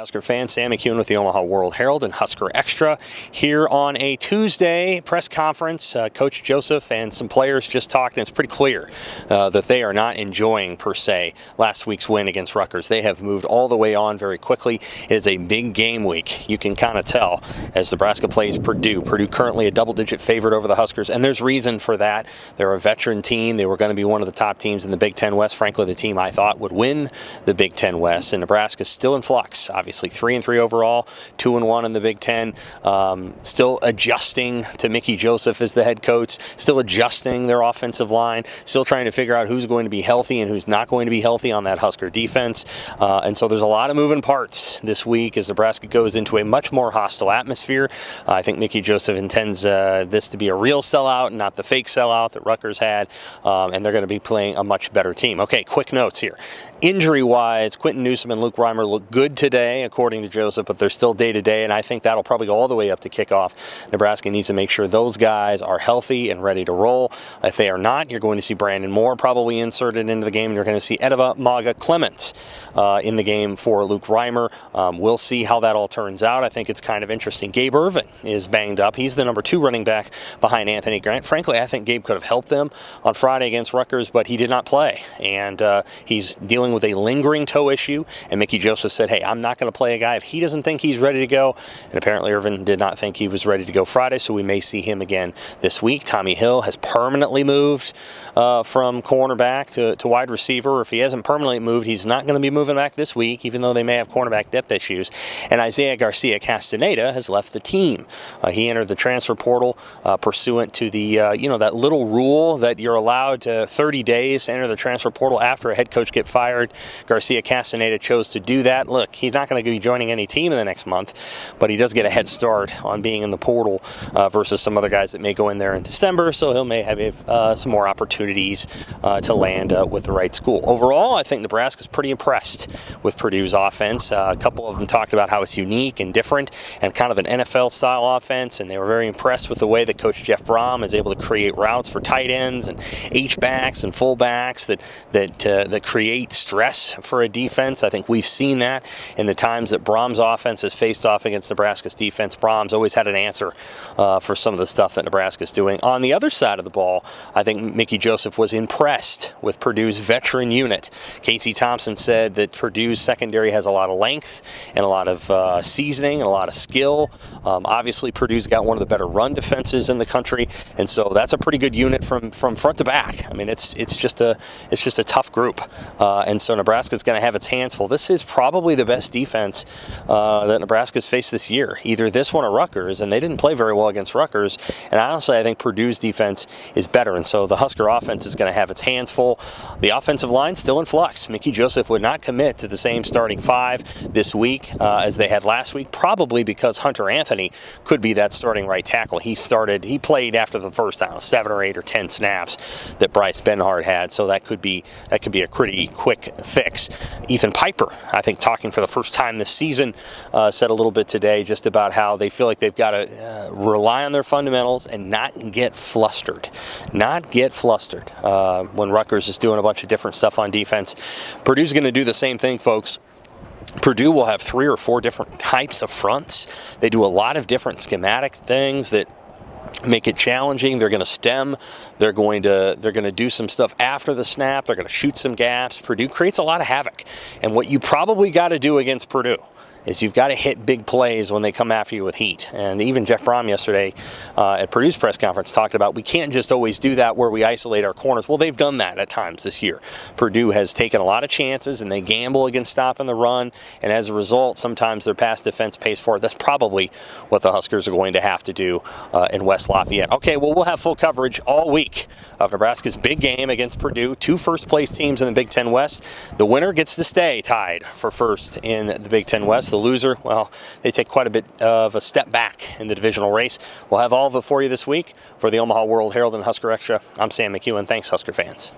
Husker fans. Sam McKewon with the Omaha World-Herald and Husker Extra here on a Tuesday press conference. Coach Joseph and some players just talked, and it's pretty clear that they are not enjoying, per se, last week's win against Rutgers. They have moved all the way on very quickly. It is a big game week. You can kind of tell as Nebraska plays Purdue. Purdue currently a double-digit favorite over the Huskers, and there's reason for that. They're a veteran team. They were going to be one of the top teams in the Big Ten West. Frankly, the team I thought would win the Big Ten West, and Nebraska's still in flux. Obviously 3-3 overall, 2-1 in the Big Ten. Still adjusting to Mickey Joseph as the head coach, still adjusting their offensive line, still trying to figure out who's going to be healthy and who's not going to be healthy on that Husker defense. And so there's a lot of moving parts this week as Nebraska goes into a much more hostile atmosphere. I think Mickey Joseph intends this to be a real sellout, not the fake sellout that Rutgers had, and they're going to be playing a much better team. Okay, quick notes here. Injury-wise, Quentin Newsome and Luke Reimer look good today, according to Joseph, but they're still day-to-day, and I think that'll probably go all the way up to kickoff. Nebraska needs to make sure those guys are healthy and ready to roll. If they are not, you're going to see Brandon Moore probably inserted into the game, and you're going to see Edeva Maga-Clements in the game for Luke Reimer. We'll see how that all turns out. I think it's kind of interesting. Gabe Ervin is banged up. He's the number 2 running back behind Anthony Grant. Frankly, I think Gabe could have helped them on Friday against Rutgers, but he did not play, and he's dealing with a lingering toe issue, and Mickey Joseph said, hey, I'm not going to play a guy if he doesn't think he's ready to go, and apparently Irvin did not think he was ready to go Friday, so we may see him again this week. Tommy Hill has permanently moved from cornerback to wide receiver. If he hasn't permanently moved, he's not going to be moving back this week, even though they may have cornerback depth issues. And Isaiah Garcia Castaneda has left the team. He entered the transfer portal pursuant to the that little rule that you're allowed to 30 days to enter the transfer portal after a head coach get fired. Garcia Castaneda chose to do that. Look, he's not going to be joining any team in the next month, but he does get a head start on being in the portal versus some other guys that may go in there in December, so he may have some more opportunities to land with the right school. Overall, I think Nebraska's pretty impressed with Purdue's offense. A couple of them talked about how it's unique and different and kind of an NFL-style offense, and they were very impressed with the way that Coach Jeff Brom is able to create routes for tight ends and H-backs and fullbacks that create stress for a defense. I think we've seen that in the times that Brom's offense has faced off against Nebraska's defense. Brom's always had an answer for some of the stuff that Nebraska's doing. On the other side of the ball, I think Mickey Joseph was impressed with Purdue's veteran unit. Casey Thompson said that Purdue's secondary has a lot of length and a lot of seasoning and a lot of skill. Obviously, Purdue's got one of the better run defenses in the country, and so that's a pretty good unit from front to back. I mean, it's just a tough group, and so Nebraska's going to have its hands full. This is probably the best defense that Nebraska's faced this year, either this one or Rutgers, and they didn't play very well against Rutgers. And honestly, I think Purdue's defense is better, and so the Husker offense is going to have its hands full. The offensive line still in flux. Mickey Joseph would not commit to the same starting 5 this week as they had last week, probably because Hunter Anthony could be that starting right tackle. He played after the first 7 or 8 or 10 snaps that Bryce Benhart had, so that could be a pretty quick fix. Ethan Piper, I think, talking for the first time this season, said a little bit today just about how they feel like they've got to rely on their fundamentals and not get flustered. When Rutgers is doing a bunch of different stuff on defense. Purdue's going to do the same thing, folks. Purdue will have 3 or 4 different types of fronts. They do a lot of different schematic things that make it challenging. They're going to stem. They're going to do some stuff after the snap. They're going to shoot some gaps. Purdue creates a lot of havoc. And what you probably got to do against Purdue is you've got to hit big plays when they come after you with heat. And even Jeff Brom yesterday at Purdue's press conference talked about we can't just always do that where we isolate our corners. Well, they've done that at times this year. Purdue has taken a lot of chances, and they gamble against stopping the run. And as a result, sometimes their pass defense pays for it. That's probably what the Huskers are going to have to do in West Lafayette. Okay, well, we'll have full coverage all week of Nebraska's big game against Purdue. 2 first-place teams in the Big Ten West. The winner gets to stay tied for first in the Big Ten West. The loser, well, they take quite a bit of a step back in the divisional race. We'll have all of it for you this week. For the Omaha World-Herald and Husker Extra, I'm Sam McKewon. Thanks, Husker fans.